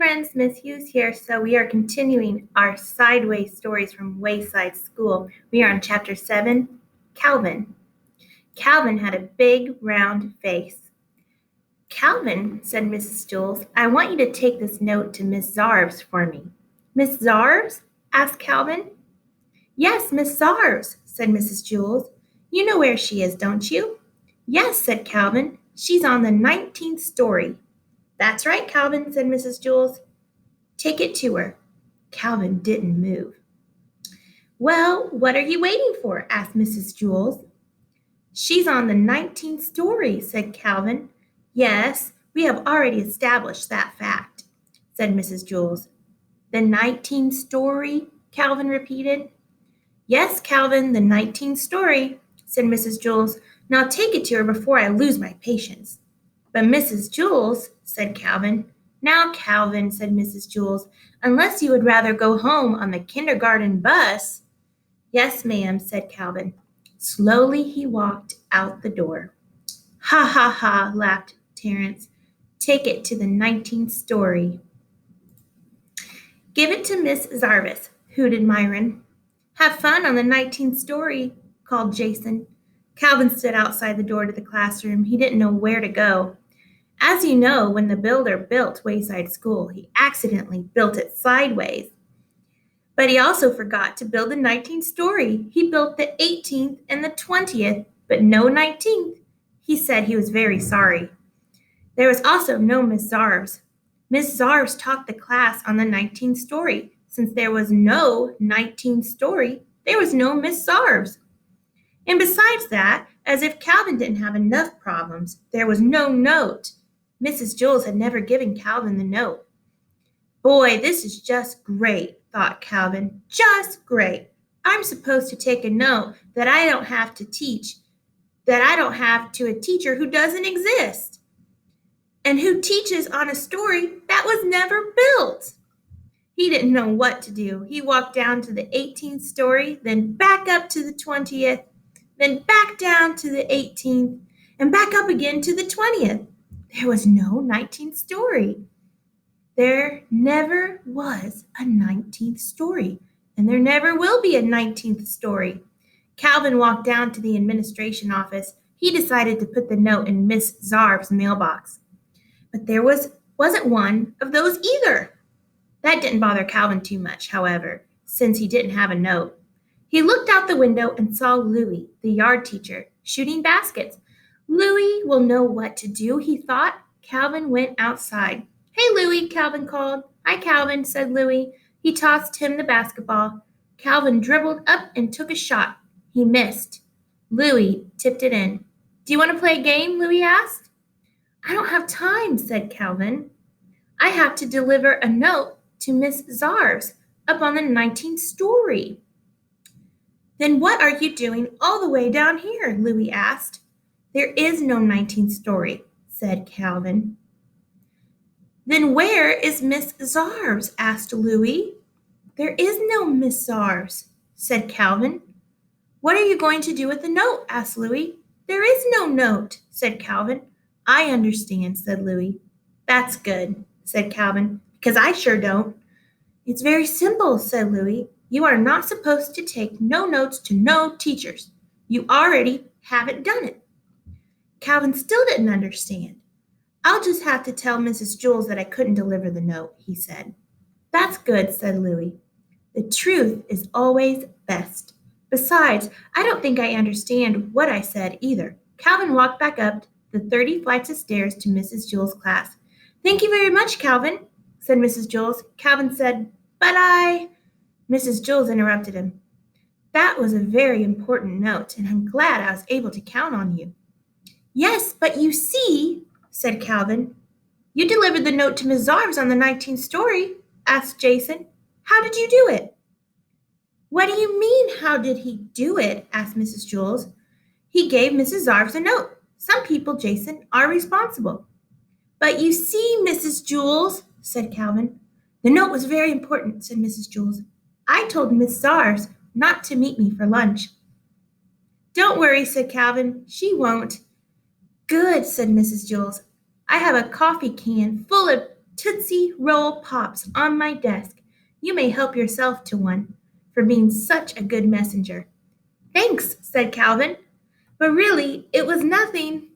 friends, Miss Hughes here. So we are continuing our sideways stories from Wayside School. We are on chapter 7, Calvin. Calvin had a big round face. Calvin, said Mrs. Jules, I want you to take this note to Miss Zarves for me. Miss Zarves? Asked Calvin. Yes, Miss Zarves, said Mrs. Jules. You know where she is, don't you? Yes, said Calvin. She's on the 19th story. That's right, Calvin, said Mrs. Jules. Take it to her. Calvin didn't move. Well, what are you waiting for? Asked Mrs. Jules. She's on the 19th story, said Calvin. Yes, we have already established that fact, said Mrs. Jules. The 19th story? Calvin repeated. Yes, Calvin, the 19th story, said Mrs. Jules. Now take it to her before I lose my patience. But Mrs. Jules, said Calvin. Now, Calvin, said Mrs. Jules, unless you would rather go home on the kindergarten bus. Yes, ma'am, said Calvin. Slowly he walked out the door. Ha, ha, ha, laughed Terence. Take it to the 19th story. Give it to Miss Zarvis, hooted Myron. Have fun on the 19th story, called Jason. Calvin stood outside the door to the classroom. He didn't know where to go. As you know, when the builder built Wayside School, he accidentally built it sideways. But he also forgot to build the 19th story. He built the 18th and the 20th, but no 19th. He said he was very sorry. There was also no Miss Zarves. Miss Zarves taught the class on the 19th story. Since there was no 19th story, there was no Miss Zarves. And besides that, as if Calvin didn't have enough problems, there was no note. Mrs. Jules had never given Calvin the note. Boy, this is just great, thought Calvin. Just great. I'm supposed to take a note that I don't have to teach, that I don't have to a teacher who doesn't exist, and who teaches on a story that was never built. He didn't know what to do. He walked down to the 18th story, then back up to the 20th, then back down to the 18th, and back up again to the 20th. There was no 19th story. There never was a 19th story, and there never will be a 19th story. Calvin walked down to the administration office. He decided to put the note in Miss Zarves' mailbox. But there wasn't one of those either. That didn't bother Calvin too much, however, since he didn't have a note. He looked out the window and saw Louis, the yard teacher, shooting baskets. Louis will know what to do, he thought. Calvin went outside. Hey, Louis, Calvin called. Hi, Calvin, said Louis. He tossed him the basketball. Calvin dribbled up and took a shot. He missed. Louis tipped it in. Do you want to play a game? Louis asked. I don't have time, said Calvin. I have to deliver a note to Miss Zarves up on the 19th story. Then what are you doing all the way down here? Louis asked. There is no 19th story, said Calvin. Then where is Miss Zarves? Asked Louis. There is no Miss Zarves, said Calvin. What are you going to do with the note? Asked Louis. There is no note, said Calvin. I understand, said Louis. That's good, said Calvin, because I sure don't. It's very simple, said Louis. You are not supposed to take no notes to no teachers. You already haven't done it. Calvin still didn't understand. I'll just have to tell Mrs. Jules that I couldn't deliver the note, he said. That's good, said Louis. The truth is always best. Besides, I don't think I understand what I said either. Calvin walked back up the 30 flights of stairs to Mrs. Jules' class. Thank you very much, Calvin, said Mrs. Jules. Calvin said, but Mrs. Jules interrupted him. That was a very important note, and I'm glad I was able to count on you. Yes, but you see, said Calvin. You delivered the note to Miss Zarves on the 19th story, asked Jason. How did you do it? What do you mean, how did he do it? Asked Mrs. Jules. He gave Mrs. Zarves a note. Some people, Jason, are responsible. But you see, Mrs. Jules, said Calvin. The note was very important, said Mrs. Jules. I told Miss Zarves not to meet me for lunch. Don't worry, said Calvin. She won't. Good, said Mrs. Jules. I have a coffee can full of Tootsie Roll Pops on my desk. You may help yourself to one for being such a good messenger." "Thanks," said Calvin. "But really, it was nothing."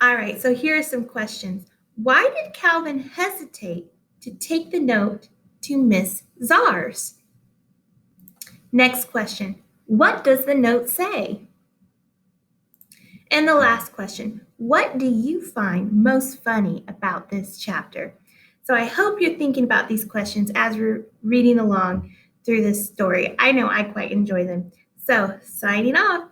All right, so here are some questions. Why did Calvin hesitate to take the note to Miss Zars? Next question. What does the note say? And the last question. What do you find most funny about this chapter? So I hope you're thinking about these questions as we're reading along through this story. I know I quite enjoy them. So, signing off.